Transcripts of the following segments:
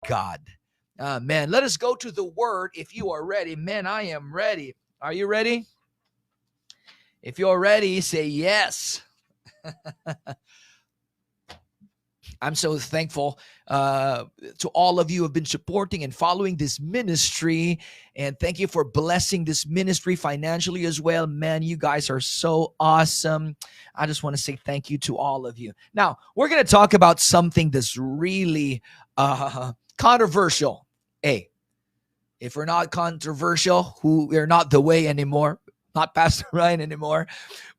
God. Man, let us go to the word if you are ready. Man, I am ready. Are you ready? If you're ready, say yes. I'm so thankful to all of you who have been supporting and following this ministry. And thank you for blessing this ministry financially as well. Man, you guys are so awesome. I just want to say thank you to all of you. Now, we're going to talk about something that's really controversial. Hey, if we're not controversial, we're not the way anymore, not Pastor Ryan anymore.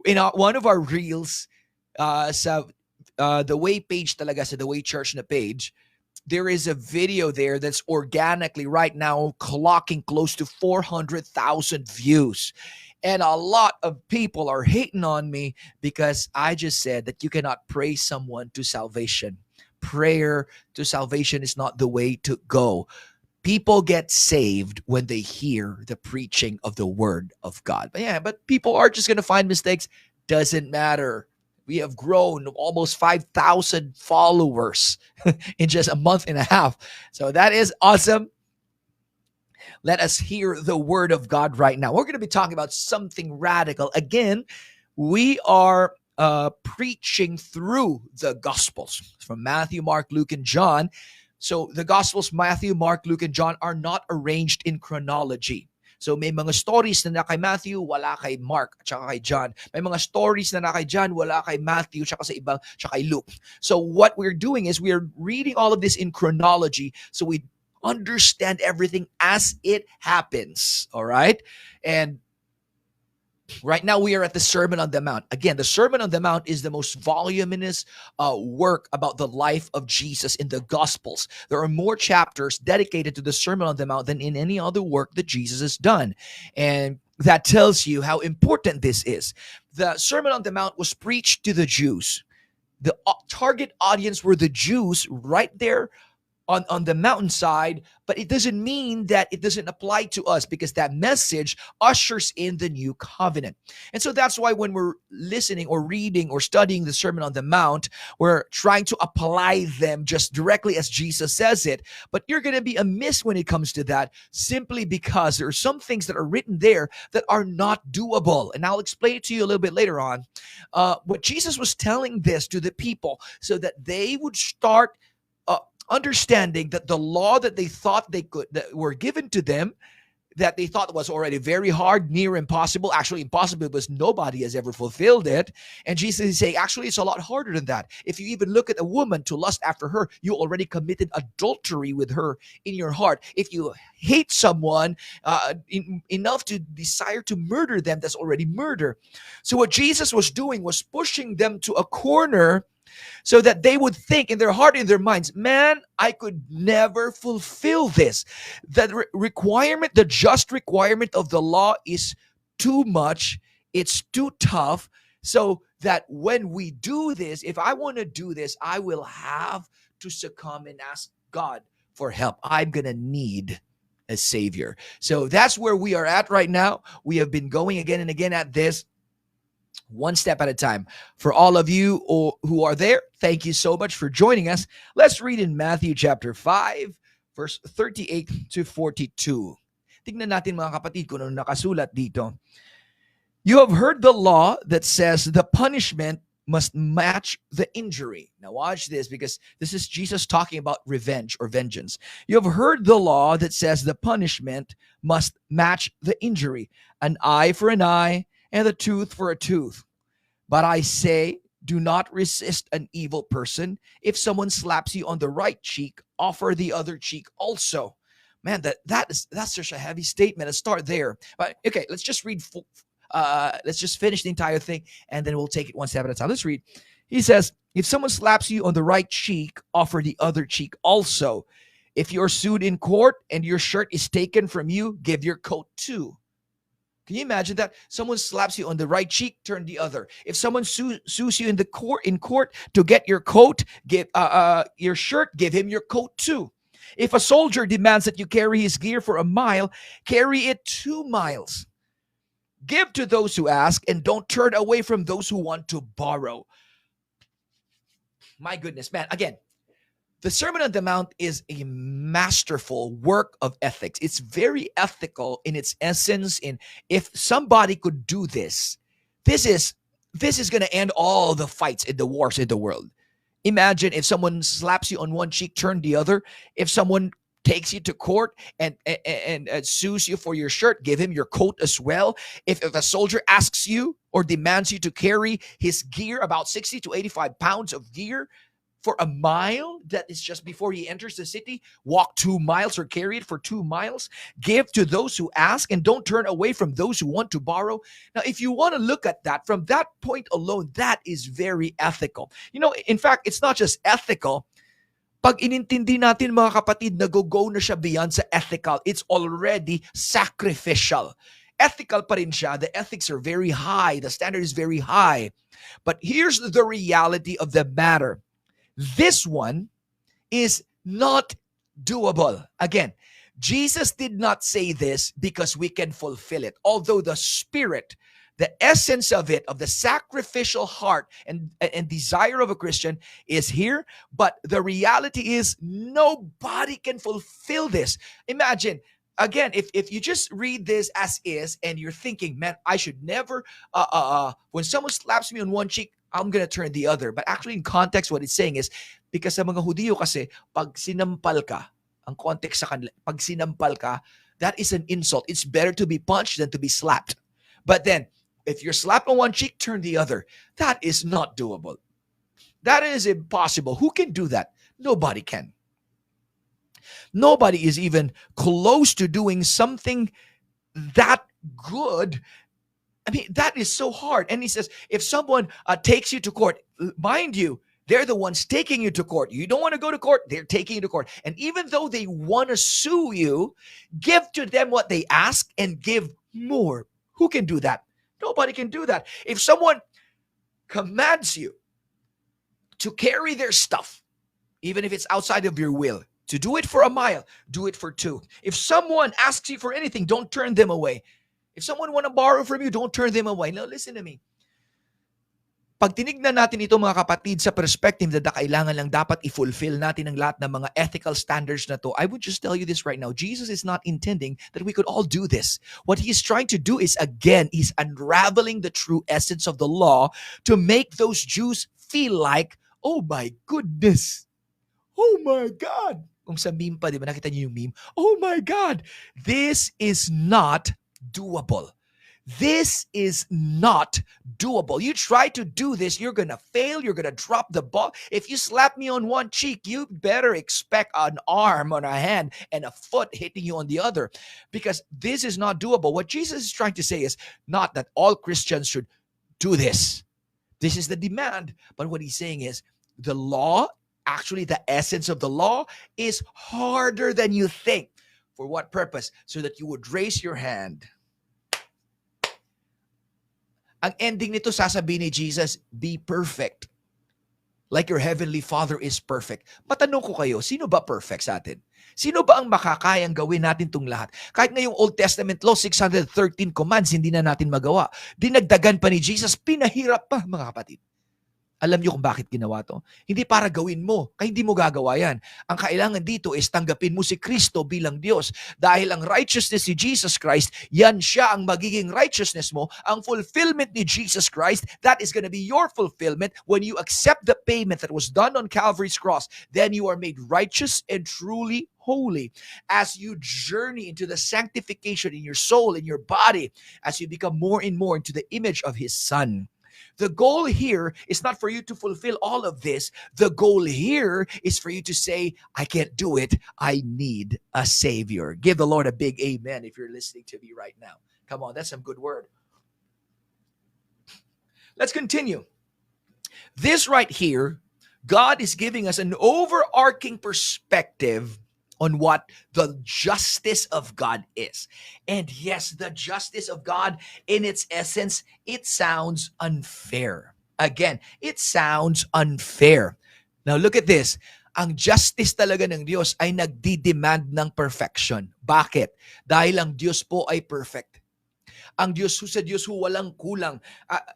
In one of our reels, sa the way page talaga, sa the way church na page, there is a video there that's organically right now clocking close to 400,000 views. And a lot of people are hating on me because I just said that you cannot pray someone to salvation. Prayer to salvation is not the way to go. People get saved when they hear the preaching of the word of God. But people are just going to find mistakes. Doesn't matter. We have grown almost 5,000 followers in just a month and a half. So that is awesome. Let us hear the word of God right now. We're going to be talking about something radical. Again, we are preaching through the Gospels from Matthew, Mark, Luke, and John. So the Gospels, Matthew, Mark, Luke, and John are not arranged in chronology. So may mga stories na kay Matthew, wala kay Mark, at saka kay John. May mga stories na kay John, wala kay Matthew, at sa ibang, kay Luke. So what we're doing is we're reading all of this in chronology so we understand everything as it happens. All right? And right now, we are at the Sermon on the Mount. Again, the Sermon on the Mount is the most voluminous work about the life of Jesus in the Gospels. There are more chapters dedicated to the Sermon on the Mount than in any other work that Jesus has done. And that tells you how important this is. The Sermon on the Mount was preached to the Jews. The target audience were the Jews right there on the mountainside, but it doesn't mean that it doesn't apply to us because that message ushers in the new covenant. And so that's why when we're listening or reading or studying the Sermon on the Mount, we're trying to apply them just directly as Jesus says it. But you're going to be amiss when it comes to that simply because there are some things that are written there that are not doable. And I'll explain it to you a little bit later on. What Jesus was telling this to the people so that they would start understanding that the law that they thought that were given to them, that they thought was already very hard, near impossible, actually impossible because nobody has ever fulfilled it. And Jesus is saying, actually, it's a lot harder than that. If you even look at a woman to lust after her, you already committed adultery with her in your heart. If you hate someone enough to desire to murder them, that's already murder. So what Jesus was doing was pushing them to a corner so that they would think in their heart, in their minds, man, I could never fulfill this. The requirement, the just requirement of the law is too much. It's too tough. So that when we do this, if I want to do this, I will have to succumb and ask God for help. I'm going to need a savior. So that's where we are at right now. We have been going again and again at this, one step at a time. For all of you who are there, thank you so much for joining us. Let's read in Matthew chapter 5, verse 38 to 42. Tignan natin mga kapatid kung ano nakasulat dito. You have heard the law that says the punishment must match the injury. Now watch this, because this is Jesus talking about revenge or vengeance. You have heard the law that says the punishment must match the injury. An eye for an eye, and the tooth for a tooth. But I say, do not resist an evil person. If someone slaps you on the right cheek, offer the other cheek also. Man, that's such a heavy statement. Let's start there. But okay, let's just read. Let's just finish the entire thing, and then we'll take it one step at a time. Let's read. He says, if someone slaps you on the right cheek, offer the other cheek also. If you're sued in court and your shirt is taken from you, give your coat too. Can you imagine that? Someone slaps you on the right cheek, turn the other. If someone sues you in court to get your coat, give your shirt, give him your coat too. If a soldier demands that you carry his gear for a mile, carry it 2 miles. Give to those who ask, and don't turn away from those who want to borrow. My goodness, man. Again, The Sermon on the Mount is a masterful work of ethics. It's very ethical in its essence. In if somebody could do this, this is this is going to end all the fights and the wars in the world. Imagine if someone slaps you on one cheek, turn the other. If someone takes you to court and sues you for your shirt, give him your coat as well. If a soldier asks you or demands you to carry his gear, about 60 to 85 pounds of gear, for a mile that is just before he enters the city, walk 2 miles or carry it for 2 miles, give to those who ask and don't turn away from those who want to borrow. Now, if you want to look at that from that point alone, that is very ethical. In fact, it's not just ethical. Pag inintindi natin mga kapatid, nag-go na siya beyond sa ethical. It's already sacrificial. Ethical pa rin siya. The ethics are very high. The standard is very high. But here's the reality of the matter. This one is not doable. Again, Jesus did not say this because we can fulfill it. Although the spirit, the essence of it, of the sacrificial heart and desire of a Christian is here. But the reality is nobody can fulfill this. Imagine, again, if you just read this as is and you're thinking, man, I should never, when someone slaps me on one cheek, I'm gonna turn the other. But actually in context, what it's saying is, because sa mga Hudiyo kasi, pag sinampal ka, ang context sa kanila, pag sinampal ka, that is an insult. It's better to be punched than to be slapped. But then, if you're slapped on one cheek, turn the other. That is not doable. That is impossible. Who can do that? Nobody can. Nobody is even close to doing something that good. I mean, that is so hard. And he says, if someone takes you to court, mind you, they're the ones taking you to court. You don't want to go to court, they're taking you to court. And even though they want to sue you, give to them what they ask and give more. Who can do that? Nobody can do that. If someone commands you to carry their stuff, even if it's outside of your will, to do it for a mile, do it for 2. If someone asks you for anything, don't turn them away. If someone want to borrow from you, don't turn them away. Now, listen to me. Pag tinignan natin ito mga kapatid sa perspective na kailangan lang dapat i-fulfill natin ang lahat ng mga ethical standards na to, I would just tell you this right now. Jesus is not intending that we could all do this. What he is trying to do is, again, he's unraveling the true essence of the law to make those Jews feel like, oh my goodness, oh my God. Kung sa meme pa, di ba nakita niyo yung meme? Oh my God, this is not doable. This is not doable. You try to do this, you're going to fail. You're going to drop the ball. If you slap me on one cheek, you better expect an arm on a hand and a foot hitting you on the other, because this is not doable. What Jesus is trying to say is not that all Christians should do this. This is the demand. But what he's saying is the law, actually the essence of the law, is harder than you think. For what purpose? So that you would raise your hand. Ang ending nito, sasabihin ni Jesus, be perfect. Like your heavenly Father is perfect. Matanong ko kayo, sino ba perfect sa atin? Sino ba ang makakayang gawin natin itong lahat? Kahit ngayong Old Testament law, 613 commands, hindi na natin magawa. Dinagdagan pa ni Jesus, pinahirap pa mga kapatid. Alam niyo kung bakit ginawa to? Hindi para gawin mo, kaya hindi mo gagawa yan. Ang kailangan dito is tanggapin mo si Kristo bilang Diyos. Dahil ang righteousness ni Jesus Christ, yan siya ang magiging righteousness mo. Ang fulfillment ni Jesus Christ, that is going to be your fulfillment when you accept the payment that was done on Calvary's cross. Then you are made righteous and truly holy. As you journey into the sanctification in your soul, in your body, as you become more and more into the image of His Son. The goal here is not for you to fulfill all of this. The goal here is for you to say, I can't do it. I need a Savior. Give the Lord a big amen if you're listening to me right now. Come on, that's some good word. Let's continue. This right here, God is giving us an overarching perspective on what the justice of God is. And yes, the justice of God, in its essence, it sounds unfair. Again, it sounds unfair. Now look at this. Ang justice talaga ng Diyos ay nagdi-demand ng perfection. Bakit? Dahil ang Diyos po ay perfect. Ang Diyos sa Diyos walang kulang.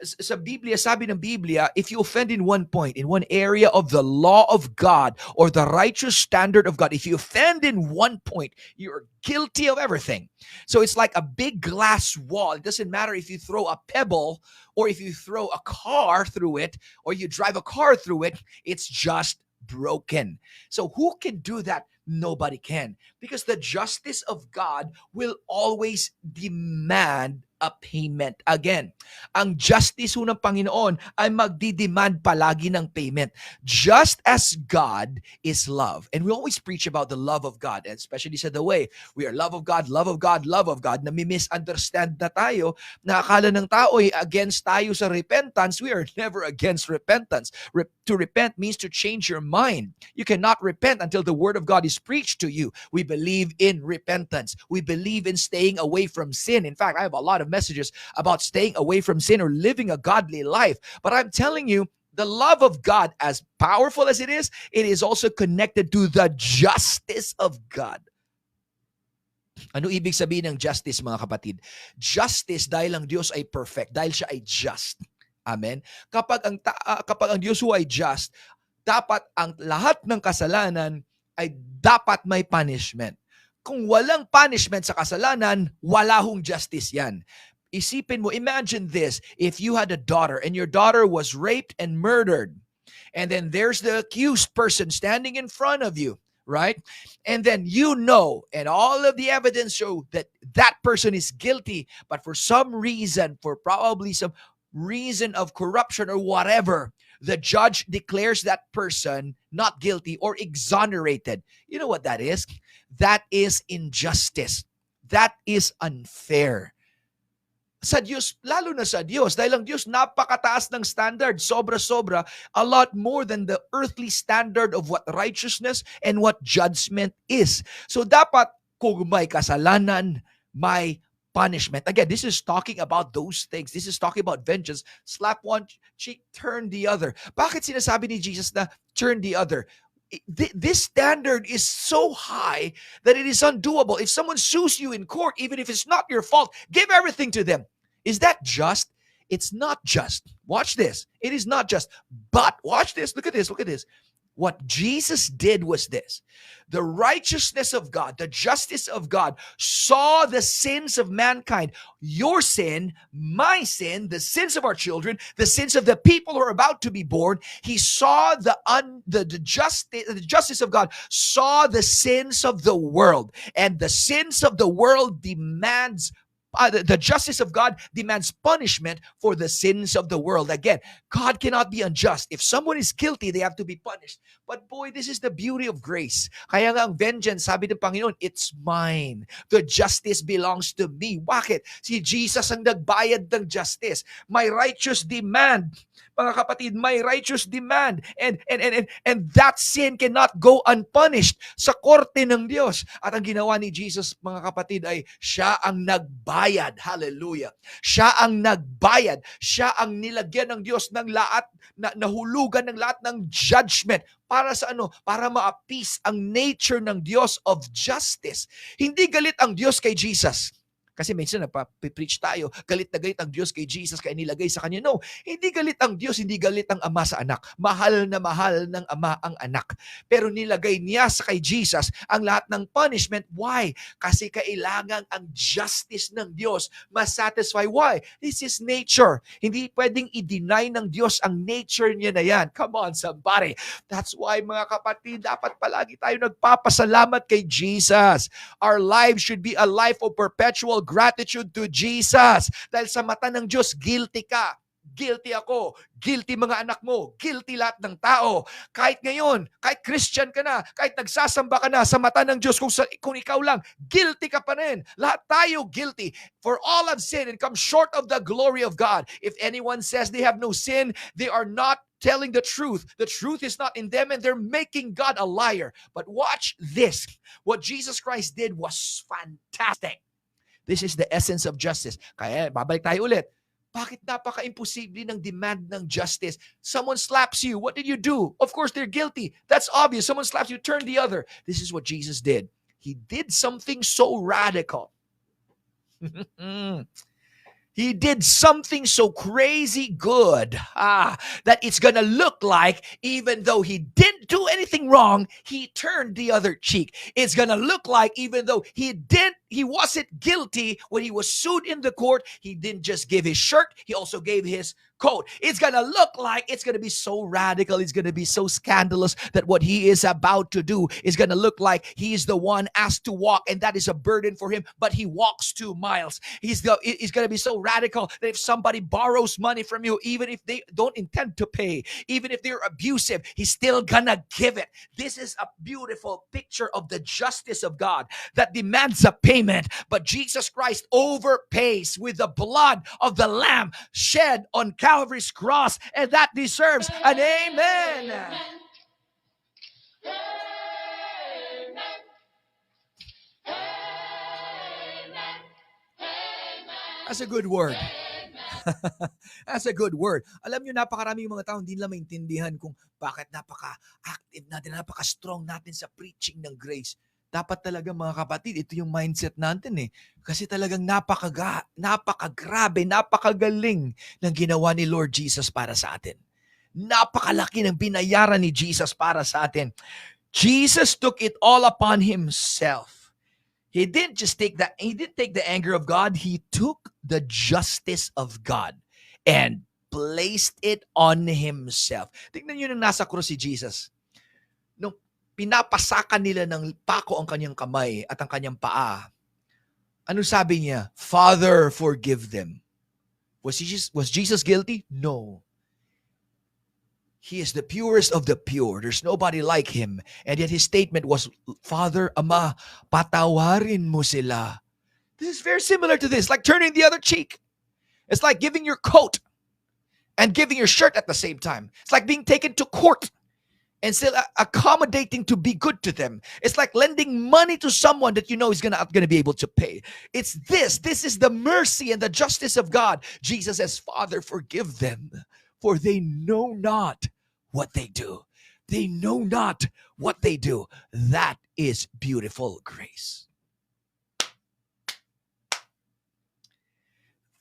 Sa Biblia, sabi ng Biblia, if you offend in one point, in one area of the law of God or the righteous standard of God, if you offend in one point, you're guilty of everything. So it's like a big glass wall. It doesn't matter if you throw a pebble or if you throw a car through it or you drive a car through it, it's just broken. So who can do that? Nobody can. Because the justice of God will always demand a payment. Again, ang justice ng Panginoon ay magdidemand palagi ng payment. Just as God is love. And we always preach about the love of God, and especially sa The Way. We are love of God, love of God, love of God. Nami-misunderstand na tayo, na akala ng tao ay against tayo sa repentance. We are never against repentance. To repent means to change your mind. You cannot repent until the word of God is preached to you. We believe in repentance. We believe in staying away from sin. In fact, I have a lot of messages about staying away from sin or living a godly life. But I'm telling you, the love of God, as powerful as it is also connected to the justice of God. Ano ibig sabihin ng justice, mga kapatid? Justice dahil ang Diyos ay perfect, dahil siya ay just. Amen? Kapag ang Diyos ay just, dapat ang lahat ng kasalanan ay dapat may punishment. Kung walang punishment sa kasalanan, wala hong justice yan. Isipin mo, imagine this, if you had a daughter and your daughter was raped and murdered, and then there's the accused person standing in front of you, right? And then you know, and all of the evidence show that that person is guilty, but for some reason, for probably some reason of corruption or whatever, the judge declares that person not guilty or exonerated. You know what that is? That is injustice. That is unfair. Sa Diyos, lalo na sa Diyos, dahil ang Diyos napakataas ng standard, sobra-sobra, a lot more than the earthly standard of what righteousness and what judgment is. So dapat, kung may kasalanan, may punishment. Again, this is talking about those things. This is talking about vengeance. Slap one cheek, turn the other. Bakit sinasabi ni Jesus na turn the other? This standard is so high that it is undoable. If someone sues you in court, even if it's not your fault, give everything to them. Is that just? It's not just. Watch this. It is not just. But watch this. Look at this. Look at this. What Jesus did was this. The righteousness of God, the justice of God, saw the sins of mankind. Your sin, my sin, the sins of our children, the sins of the people who are about to be born. He saw the justice of God, saw the sins of the world. And the sins of the world demands the justice of God demands punishment for the sins of the world. Again, God cannot be unjust. If someone is guilty, they have to be punished. But boy, this is the beauty of grace. Kaya nga ang vengeance, sabi ng Panginoon, it's mine. The justice belongs to me. Bakit? Si Jesus ang nagbayad ng justice. My righteous demand, mga kapatid, my righteous demand. And that sin cannot go unpunished sa korte ng Diyos. At ang ginawa ni Jesus, mga kapatid, ay siya ang nagbayad. Hallelujah. Siya ang nagbayad. Siya ang nilagyan ng Diyos ng lahat, nahulugan ng lahat ng judgment. Para sa ano? Para ma-appease ang nature ng Diyos of justice. Hindi galit ang Diyos kay Jesus. Kasi minsan napapreach tayo, galit na galit ang Diyos kay Jesus kaya nilagay sa kanya. No, hindi galit ang Diyos, hindi galit ang Ama sa anak. Mahal na mahal ng Ama ang anak. Pero nilagay niya sa kay Jesus ang lahat ng punishment. Why? Kasi kailangan ang justice ng Diyos masatisfy. Why? This is nature. Hindi pwedeng i-deny ng Diyos ang nature niya na yan. Come on, somebody. That's why, mga kapatid, dapat palagi tayo nagpapasalamat kay Jesus. Our lives should be a life of perpetual gratitude to Jesus. Dahil sa mata ng Diyos, guilty ka. Guilty ako. Guilty mga anak mo. Guilty lahat ng tao. Kahit ngayon, kahit Christian ka na, kahit nagsasamba ka na, sa mata ng Diyos, kung ikaw lang, guilty ka pa rin. Lahat tayo guilty. For all have sinned and come short of the glory of God. If anyone says they have no sin, they are not telling the truth. The truth is not in them and they're making God a liar. But watch this. What Jesus Christ did was fantastic. This is the essence of justice. Kaya babalik tayo ulit. Bakit napaka-imposible ng demand ng justice? Someone slaps you. What did you do? Of course, they're guilty. That's obvious. Someone slaps you, turn the other. This is what Jesus did. He did something so radical. He did something so crazy good that it's going to look like, even though he didn't do anything wrong, he turned the other cheek. It's going to look like, even though he wasn't guilty when he was sued in the court, he didn't just give his shirt, he also gave his coat. It's going to look like, it's going to be so radical, it's going to be so scandalous that what he is about to do is going to look like he's the one asked to walk, and that is a burden for him, but he walks 2 miles. He's going to be so radical that if somebody borrows money from you, even if they don't intend to pay, even if they're abusive, he's still going to give it. This is a beautiful picture of the justice of God that demands a payment, but Jesus Christ overpays with the blood of the Lamb shed on Calvary's cross, and that deserves an amen. That's a good word. That's a good word. Alam nyo, napakaraming mga tao hindi nila maintindihan kung bakit napaka-active natin, napaka-strong natin sa preaching ng grace. Dapat talaga mga kapatid, ito yung mindset natin eh. Kasi talagang napakagrabe, napakagaling ng ginawa ni Lord Jesus para sa atin. Napakalaki ng binayaran ni Jesus para sa atin. Jesus took it all upon himself. He didn't take the anger of God. He took the justice of God and placed it on himself. Tingnan nyo nung nasa krus si Jesus. Nung pinapasakan nila ng pako ang kanyang kamay at ang kanyang paa, ano sabi niya? Father, forgive them. Was Jesus guilty? No. He is the purest of the pure. There's nobody like him. And yet his statement was, Father, Ama, patawarin mo sila. This is very similar to this, like turning the other cheek. It's like giving your coat and giving your shirt at the same time. It's like being taken to court and still accommodating to be good to them. It's like lending money to someone that you know is not gonna be able to pay. It's this. This is the mercy and the justice of God. Jesus says, Father, forgive them, for they know not what they do. They know not what they do. That is beautiful grace.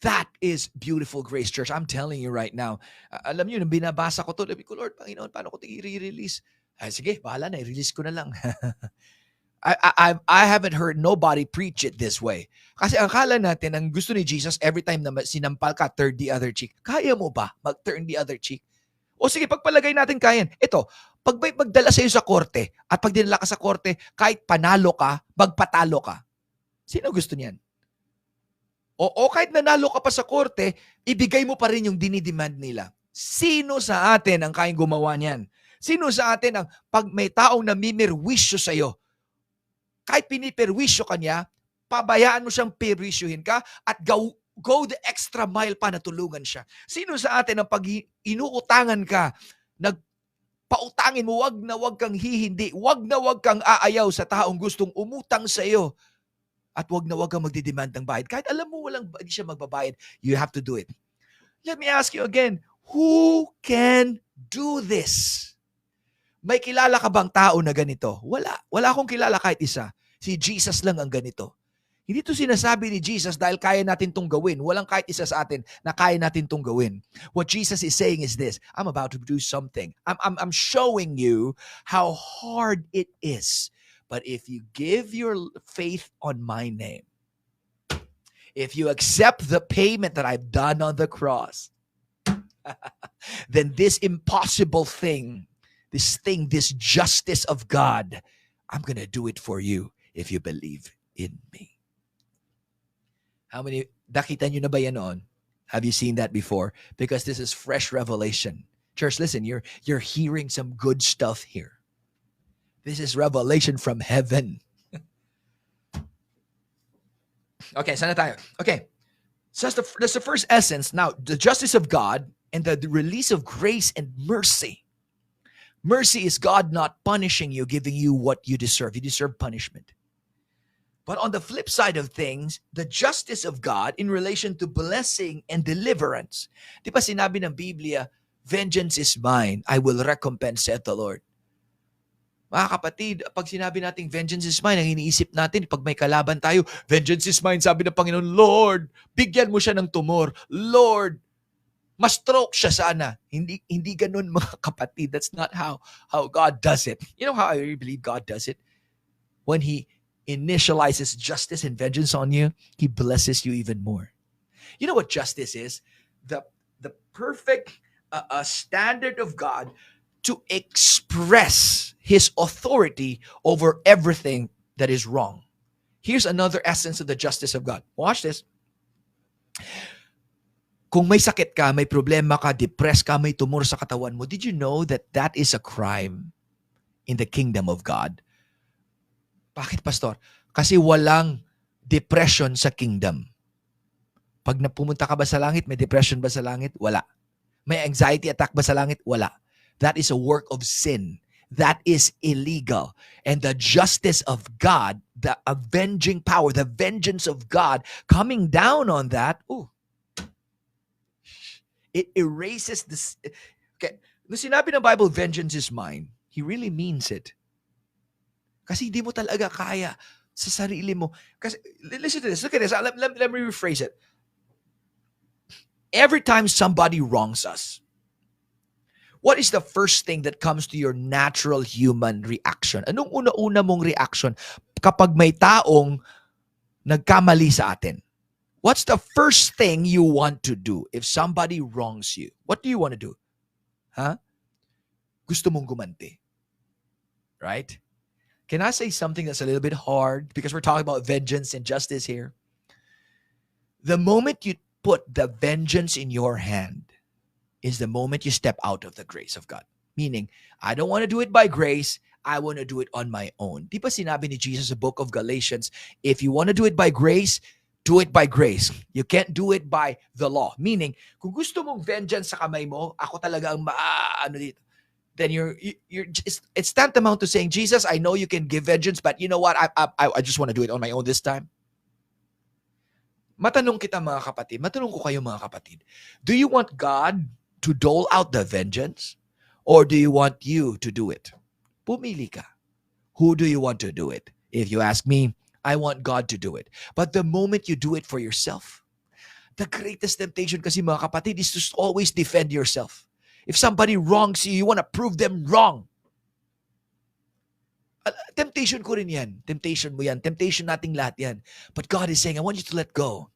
That is beautiful grace, church. I'm telling you right now. Alam niyo, nung binabasa ko to, sabi ko, Lord, Panginoon, paano ko ito i-release? Sige, bahala na, i-release ko na lang. I haven't heard nobody preach it this way. Kasi ang akala natin, ang gusto ni Jesus, every time na sinampal ka, turn the other cheek. Kaya mo ba mag-turn the other cheek? O sige, pagpalagay natin kayan. Ito, pag may magdala sa'yo sa korte, at pag dinala ka sa korte, kahit panalo ka, magpatalo ka. Sino gusto niyan? O kahit nanalo ka pa sa korte, ibigay mo pa rin yung dinidemand nila. Sino sa atin ang kayang gumawa niyan? Sino sa atin ang pag may taong namimirwisyo sa'yo, kahit piniperwisyo ka niya, pabayaan mo siyang perwisyuhin ka at go the extra mile pa na tulungan siya. Sino sa atin ang pag inuutangan ka, nagpautangin mo, wag kang hihindi, wag kang aayaw sa taong gustong umutang sa iyo, at wag kang magdidemand ng bayad. Kahit alam mo hindi siya magbabayad, you have to do it. Let me ask you again, who can do this? May kilala ka bang tao na ganito? Wala. Wala akong kilala kahit isa. Si Jesus lang ang ganito. Hindi to sinasabi ni Jesus dahil kaya natin tong gawin. Walang kahit isa sa atin na kaya natin tong gawin. What Jesus is saying is this, I'm about to do something. I'm showing you how hard it is. But if you give your faith on my name, if you accept the payment that I've done on the cross, then this impossible thing, this justice of God, I'm going to do it for you if you believe in me. How many, nakita nyo na ba yan noon? Have you seen that before? Because this is fresh revelation. Church, listen, you're hearing some good stuff here. This is revelation from heaven. Okay, saan na tayo? Okay, so that's the first essence. Now, the justice of God and the release of grace and mercy. Mercy is God not punishing you, giving you what you deserve. You deserve punishment. But on the flip side of things, the justice of God in relation to blessing and deliverance. Di ba sinabi ng Biblia, vengeance is mine, I will recompense, said the Lord. Mga kapatid, pag sinabi nating vengeance is mine, ang iniisip natin, pag may kalaban tayo, vengeance is mine, sabi ng Panginoon, Lord, bigyan mo siya ng tumor. Lord, ma-stroke siya sana. Hindi ganun mga kapatid. That's not how God does it. You know how I really believe God does it? When He initializes justice and vengeance on you, He blesses you even more. You know what justice is? The perfect standard of God to express His authority over everything that is wrong. Here's another essence of the justice of God. Watch this. Kung may sakit ka, may problema ka, depressed ka, may tumor sa katawan mo, did you know that that is a crime in the kingdom of God? Bakit, Pastor? Kasi walang depression sa kingdom. Pag napumunta ka ba sa langit, may depression ba sa langit? Wala. May anxiety attack ba sa langit? Wala. That is a work of sin. That is illegal. And the justice of God, the avenging power, the vengeance of God coming down on that, it erases this. Okay. Nung sinabi ng Bible, vengeance is mine, He really means it. Kasi hindi mo talaga kaya sa sarili mo. Kasi, listen to this. Look at this. Let me rephrase it. Every time somebody wrongs us, what is the first thing that comes to your natural human reaction? Anong una-una mong reaction kapag may taong nagkamali sa atin? What's the first thing you want to do if somebody wrongs you? What do you want to do? Huh? Gusto mong gumanti. Right? Can I say something that's a little bit hard? Because we're talking about vengeance and justice here. The moment you put the vengeance in your hand is the moment you step out of the grace of God. Meaning, I don't want to do it by grace. I want to do it on my own. Di ba sinabi ni Jesus sa book of Galatians, if you want to do it by grace, do it by grace. You can't do it by the law. Meaning, kung gusto mong vengeance sa kamay mo, ako talaga ang dito. Then it's tantamount to saying, Jesus, I know you can give vengeance, but you know what? I just want to do it on my own this time. Matanong kita mga kapatid, matanong ko kayo mga kapatid, do you want God to dole out the vengeance? Or do you want you to do it? Pumili ka. Who do you want to do it? If you ask me, I want God to do it. But the moment you do it for yourself, the greatest temptation kasi mga kapatid is to always defend yourself. If somebody wrongs you, you want to prove them wrong. Temptation ko rin yan. Temptation mo yan. Temptation nating lahat yan. But God is saying, I want you to let go.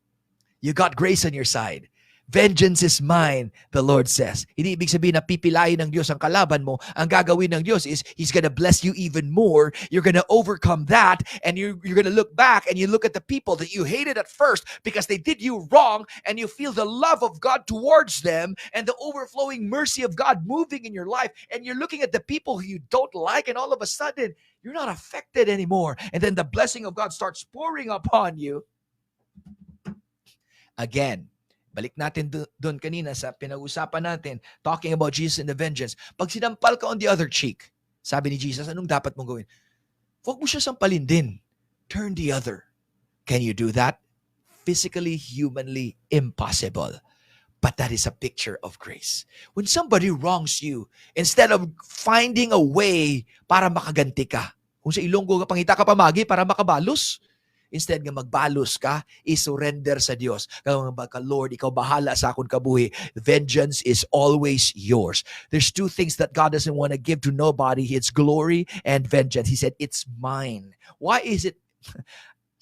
You got grace on your side. Vengeance is mine, the Lord says. Hindi ibig sabihin na pipilayin ng Diyos ang kalaban mo. Ang gagawin ng Diyos is He's gonna bless you even more. You're gonna overcome that, and you're gonna look back and you look at the people that you hated at first because they did you wrong, and you feel the love of God towards them and the overflowing mercy of God moving in your life, and you're looking at the people who you don't like, and all of a sudden, you're not affected anymore. And then the blessing of God starts pouring upon you. Again, balik natin doon kanina sa pinag-usapan natin, talking about Jesus and the vengeance. Pag sinampal ka on the other cheek, sabi ni Jesus, anong dapat mong gawin? Huwag mo siya sampalin din. Turn the other. Can you do that? Physically, humanly, impossible. But that is a picture of grace. When somebody wrongs you, instead of finding a way para makaganti ka, kung sa Ilonggo ka pangita ka pamagi para makabalos, instead nga magbalos ka, isurrender sa Diyos. Kaya ka, Lord, ikaw bahala sa akong kabuhi. Vengeance is always yours. There's two things that God doesn't want to give to nobody. It's glory and vengeance. He said, it's mine. Why is it?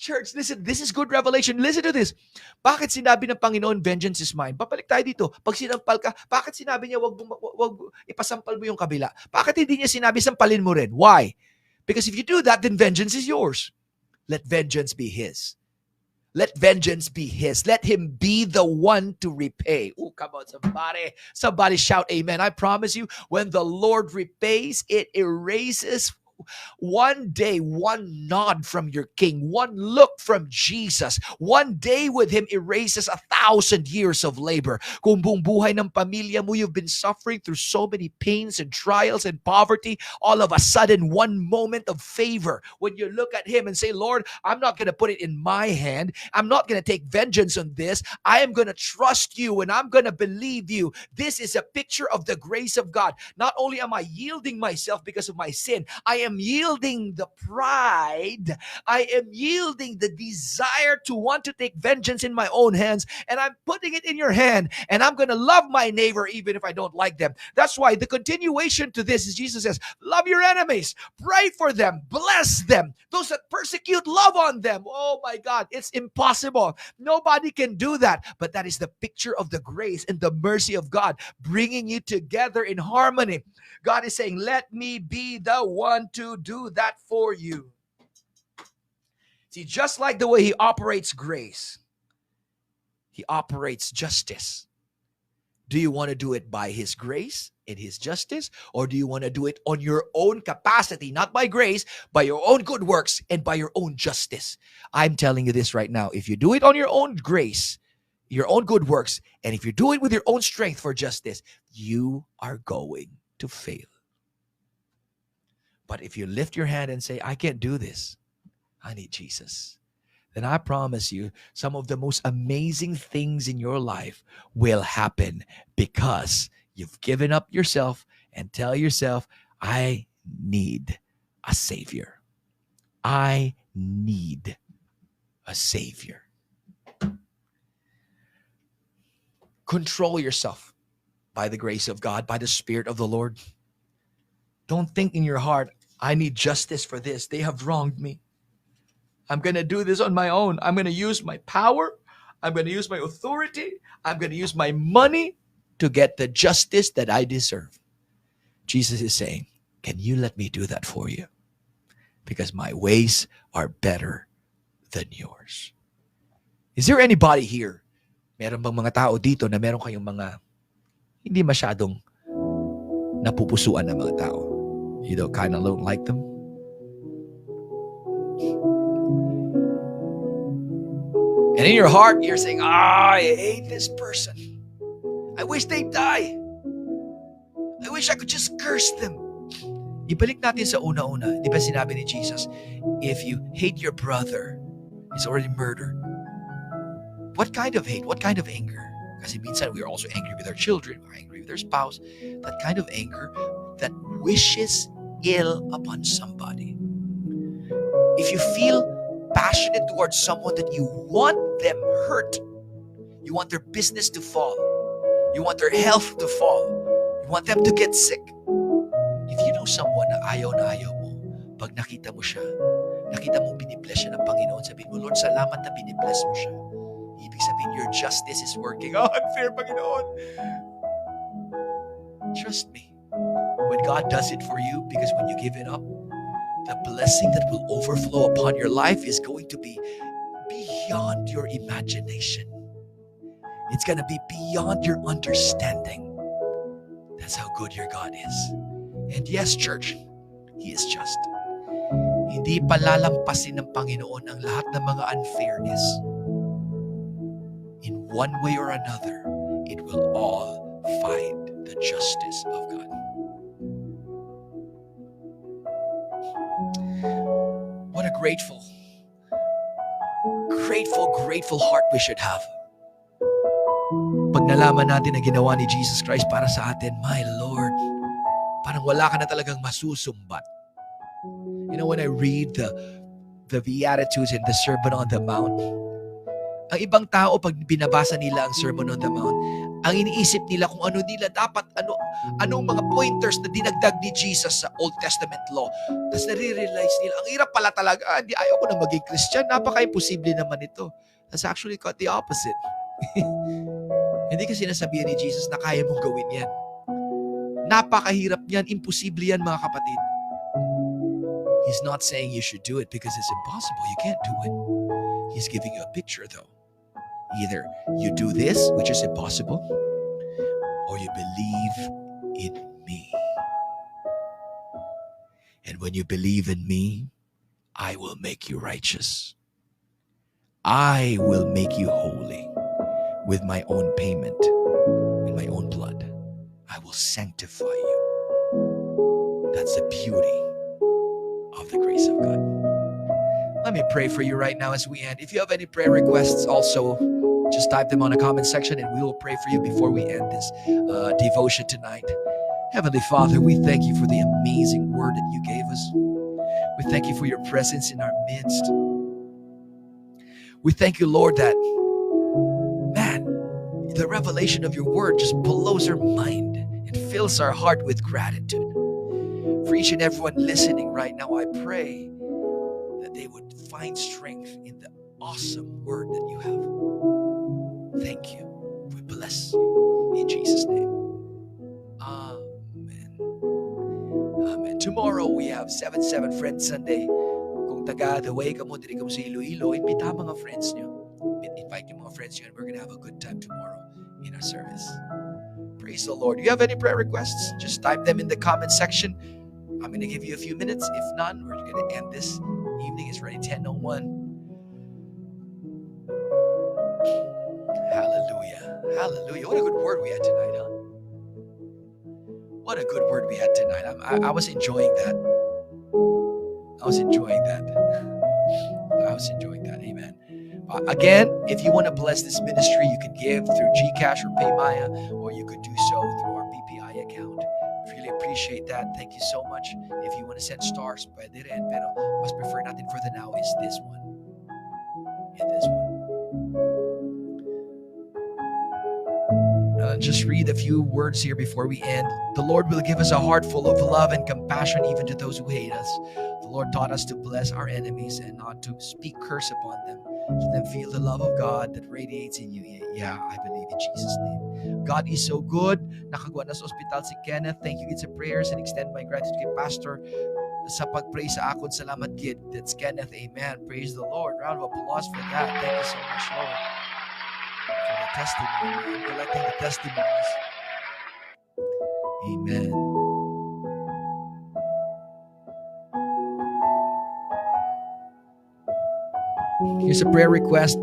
Church, listen, this is good revelation. Listen to this. Bakit sinabi ng Panginoon, vengeance is mine? Babalik tayo dito. Pag sinampal ka, bakit sinabi niya, wag ipasampal mo yung kabila? Bakit hindi niya sinabi, sampalin mo rin? Why? Because if you do that, then vengeance is yours. Let vengeance be His. Let vengeance be His. Let Him be the one to repay. Oh, come on, somebody. Somebody shout amen. I promise you, when the Lord repays, it erases one day, one nod from your King, one look from Jesus, one day with Him erases 1,000 years of labor. Kung buong buhay ng pamilya mo, you've been suffering through so many pains and trials and poverty, all of a sudden, one moment of favor, when you look at Him and say, Lord, I'm not going to put it in my hand. I'm not going to take vengeance on this. I am going to trust You and I'm going to believe You. This is a picture of the grace of God. Not only am I yielding myself because of my sin, I am yielding the pride. I am yielding the desire to want to take vengeance in my own hands, and I'm putting it in your hand, and I'm going to love my neighbor even if I don't like them. That's why the continuation to this is Jesus says, love your enemies, pray for them, bless them. Those that persecute, love on them. Oh my God, it's impossible. Nobody can do that. But that is the picture of the grace and the mercy of God bringing you together in harmony. God is saying, let me be the one to do that for you. See, just like the way he operates grace, he operates justice. Do you want to do it by his grace and his justice? Or do you want to do it on your own capacity, not by grace, by your own good works and by your own justice? I'm telling you this right now. If you do it on your own grace, your own good works, and if you do it with your own strength for justice, you are going to fail. But if you lift your hand and say, I can't do this, I need Jesus, then I promise you, some of the most amazing things in your life will happen because you've given up yourself and tell yourself, I need a Savior. I need a Savior. Control yourself by the grace of God, by the Spirit of the Lord. Don't think in your heart, I need justice for this. They have wronged me. I'm going to do this on my own. I'm going to use my power. I'm going to use my authority. I'm going to use my money to get the justice that I deserve. Jesus is saying, can you let me do that for you? Because my ways are better than yours. Is there anybody here? Meron bang mga tao dito na meron kayong mga hindi masyadong napupusuan na mga tao? You kind of don't like them? And in your heart, you're saying, I hate this person. I wish they'd die. I wish I could just curse them. Ibalik natin sa una-una. Di ba sinabi ni Jesus, if you hate your brother, it's already murder. What kind of hate? What kind of anger? Kasi minsan we're also angry with our children. We're angry with our spouse. That kind of anger that wishes ill upon somebody. If you feel passionate towards someone that you want them hurt, you want their business to fall, you want their health to fall, you want them to get sick. If you know someone na ayaw mo, pag nakita mo siya, nakita mo binibless siya ng Panginoon, sabihin mo, Lord, salamat na binibless mo siya. Ibig sabihin, your justice is working. Oh, unfair, Panginoon. Trust me. When God does it for you, because when you give it up, the blessing that will overflow upon your life is going to be beyond your imagination. It's going to be beyond your understanding. That's how good your God is. And yes, church, He is just. Hindi palalampasin ng Panginoon ang lahat ng mga unfairness. In one way or another, it will all find the justice of God. What a grateful heart we should have. Pag nalaman natin na ginawa ni Jesus Christ para sa atin, my Lord, parang wala ka na talagang masusumbat. You know, when I read the Beatitudes in the Sermon on the Mount, ang ibang tao pag binabasa nila ang Sermon on the Mount, ang iniisip nila kung ano nila dapat, anong mga pointers na dinagdag ni Jesus sa Old Testament law. Tapos nare-realize nila, ang hirap pala talaga, ayaw ko na maging Christian, napaka-imposible naman ito. That's actually quite the opposite. Hindi kasi sinasabihan ni Jesus na kaya mong gawin yan. Napakahirap yan, imposible yan mga kapatid. He's not saying you should do it because it's impossible. You can't do it. He's giving you a picture though. Either you do this, which is impossible, or you believe in me. And when you believe in me, I will make you righteous. I will make you holy with my own payment, with my own blood. I will sanctify you. That's the beauty of the grace of God. Let me pray for you right now as we end. If you have any prayer requests also, just type them on the comment section and we will pray for you before we end this devotion tonight. Heavenly Father, we thank you for the amazing word that you gave us. We thank you for your presence in our midst. We thank you, Lord, that, man, the revelation of your word just blows our mind and fills our heart with gratitude. For each and everyone listening right now, I pray that they would find strength in the awesome word that you have. Thank you. We bless you in Jesus' name. Amen. Amen. Tomorrow we have 7-7 Friends Sunday. Kung taga the way ka mo, diri ka mo sa Iloilo, invita mga friends nyo. Invite yung mga friends nyo and we're gonna have a good time tomorrow in our service. Praise the Lord. Do you have any prayer requests? Just type them in the comment section. I'm going to give you a few minutes. If none, we're going to end this evening. It's already 10:01. Hallelujah. Hallelujah. What a good word we had tonight, huh? What a good word we had tonight. I was enjoying that. I was enjoying that. Amen. Again, if you want to bless this ministry, you can give through GCash or PayMaya, or you could do so through our BPI account. Really appreciate that. Thank you so much. If you want to send stars, pwede rin. Pero mas prefer natin for the now is this one. Yeah, this one. Just read a few words here before we end. The Lord will give us a heart full of love and compassion even to those who hate us. The Lord taught us to bless our enemies and not to speak curse upon them. Let them feel the love of God that radiates in you. Yeah, I believe in Jesus' name. God is so good. Nakagawa na sa ospital si Kenneth. Thank you sa prayers and extend my gratitude kay Pastor sa pag-pray sa akon. Salamat gid. That's Kenneth. Amen. Praise the Lord. Round of applause for that. Thank you so much, Lord, for the testimony. I'm collecting the testimonies. Amen. Here's a prayer request.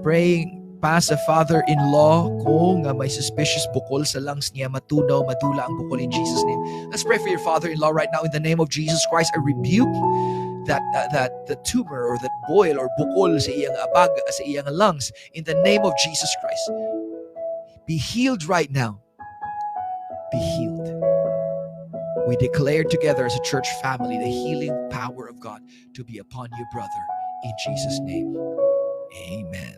Praying pa sa father-in-law ko nga may suspicious bukol sa lungs niya, matunaw, madula ang bukol in Jesus' name. Let's pray for your father-in-law right now in the name of Jesus Christ. I rebuke that the tumor or that boil or bukol sa iyang abag, sa iyang lungs in the name of Jesus Christ. Be healed right now. Be healed. We declare together as a church family the healing power of God to be upon you, brother, in Jesus' name. Amen.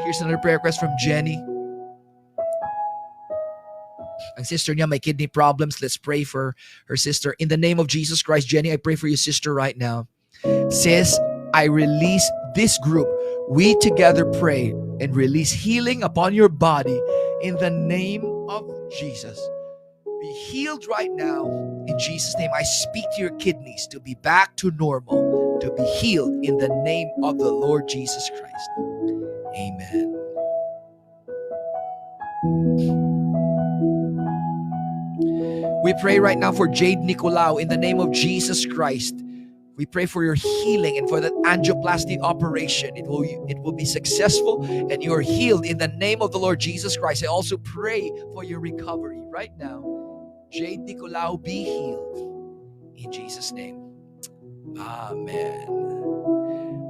Here's another prayer request from Jenny. Ang sister niya may kidney problems. Let's pray for her sister. In the name of Jesus Christ, Jenny, I pray for your sister right now. Sis, I release this group. We together pray and release healing upon your body in the name of Jesus. Be healed right now in Jesus' name. I speak to your kidneys to be back to normal, to be healed in the name of the Lord Jesus Christ. Amen. We pray right now for Jade Nicolau in the name of Jesus Christ. We pray for your healing and for that angioplasty operation. It will be successful and you are healed in the name of the Lord Jesus Christ. I also pray for your recovery right now. Jade Nicolau, be healed in Jesus' name. Amen.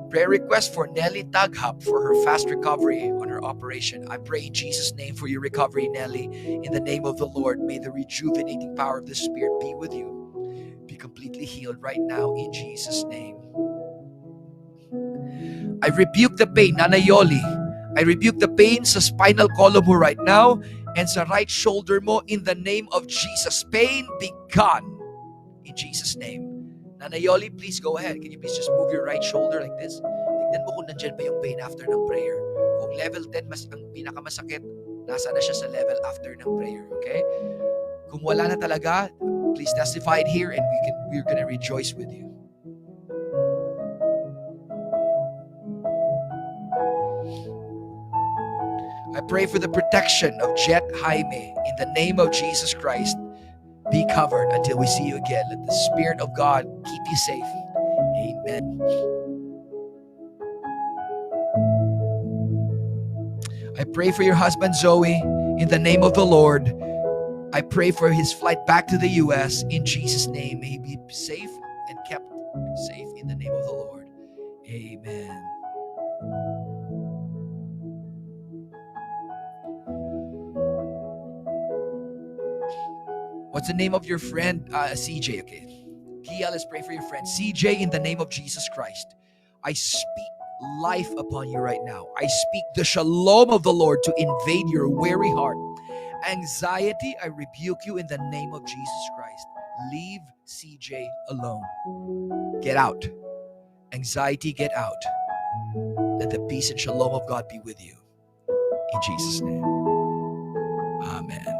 Prayer request for Nelly Taghap for her fast recovery on her operation. I pray in Jesus' name for your recovery, Nelly. In the name of the Lord, may the rejuvenating power of the Spirit be with you. Be completely healed right now in Jesus' name. I rebuke the pain, Nana Yoli. I rebuke the pain sa spinal column mo right now and sa right shoulder mo in the name of Jesus. Pain be gone in Jesus' name. Nana Yoli, please go ahead. Can you please just move your right shoulder like this? Tignan mo kung nandyan ba yung pain after ng prayer. Kung level 10, ang pinakamasakit, nasa na siya sa level after ng prayer. Okay? Kung wala na talaga, please testify it here and we're gonna rejoice with you. I pray for the protection of Jet Jaime in the name of Jesus Christ. Be covered until we see you again. Let the Spirit of God keep you safe. Amen. I pray for your husband, Zoe, in the name of the Lord. I pray for his flight back to the U.S. in Jesus' name. May he be safe and kept safe in the name of the Lord. Amen. What's the name of your friend? CJ, okay. Kia, let's pray for your friend. CJ, in the name of Jesus Christ, I speak life upon you right now. I speak the shalom of the Lord to invade your weary heart. Anxiety, I rebuke you in the name of Jesus Christ. Leave CJ alone. Get out. Anxiety, get out. Let the peace and shalom of God be with you. In Jesus' name. Amen.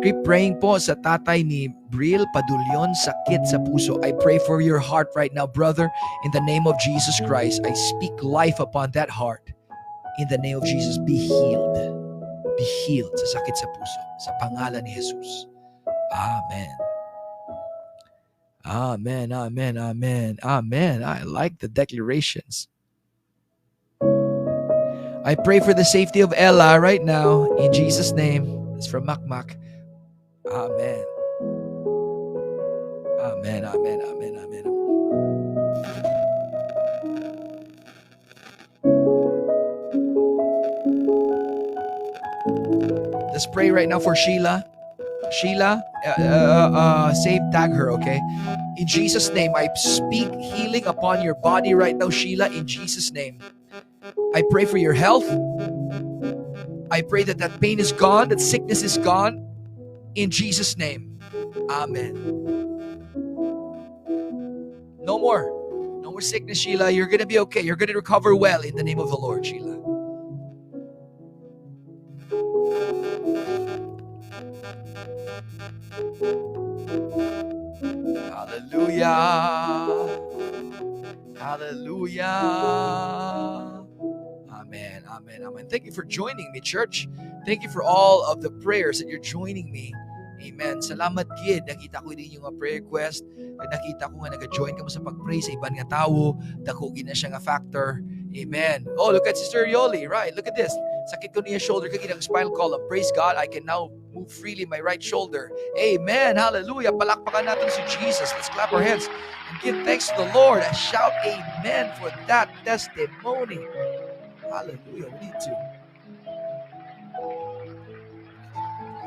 Keep praying po sa tatay ni Bril Padulyon, sakit sa puso. I pray for your heart right now, brother. In the name of Jesus Christ, I speak life upon that heart. In the name of Jesus, be healed. Be healed sa sakit sa puso. Sa pangalan ni Jesus. Amen. Amen, amen, amen, amen. I like the declarations. I pray for the safety of Ella right now. In Jesus' name. It's from Makmak. Amen. Amen, amen, amen, amen. Let's pray right now for Sheila. Sheila, save, tag her, okay? In Jesus' name, I speak healing upon your body right now, Sheila, in Jesus' name. I pray for your health. I pray that that pain is gone, that sickness is gone, in Jesus' name. Amen. No more. No more sickness, Sheila. You're going to be okay. You're going to recover well in the name of the Lord, Sheila. Hallelujah. Hallelujah. Amen, amen, amen. Thank you for joining me, church. Thank you for all of the prayers that you're joining me. Amen. Salamat, kid. Nakita ko din yung prayer request. Nakita ko nga nag-join ka mo sa pag-pray sa ibang nga tao. Dakugin na siya nga factor. Amen. Oh, look at Sister Yoli. Right, look at this. Sakit ko niya shoulder, kagitang spinal column. Praise God, I can now move freely my right shoulder. Amen. Hallelujah. Palakpakan natin si Jesus. Let's clap our hands and give thanks to the Lord and shout amen for that testimony. Hallelujah. We need to.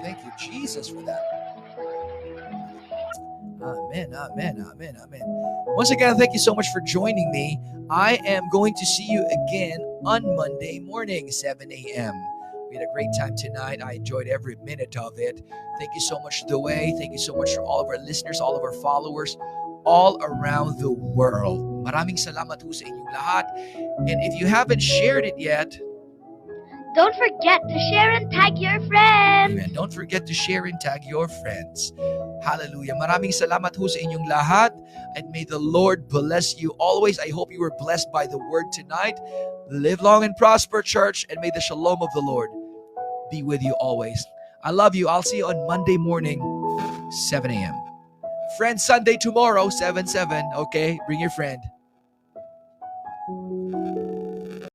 Thank you, Jesus, for that. Amen, amen, amen, amen. Once again, thank you so much for joining me. I am going to see you again on Monday morning, 7 a.m. We had a great time tonight. I enjoyed every minute of it. Thank you so much, Dwayne. Thank you so much for all of our listeners, all of our followers, all around the world. Maraming salamat ho sa inyong lahat. And if you haven't shared it yet, don't forget to share and tag your friends. Amen. Don't forget to share and tag your friends. Hallelujah. Maraming salamat ho sa inyong lahat. And may the Lord bless you always. I hope you were blessed by the word tonight. Live long and prosper, church. And may the shalom of the Lord be with you always. I love you. I'll see you on Monday morning, 7 a.m. Friend Sunday tomorrow, 7-7. Okay? Bring your friend.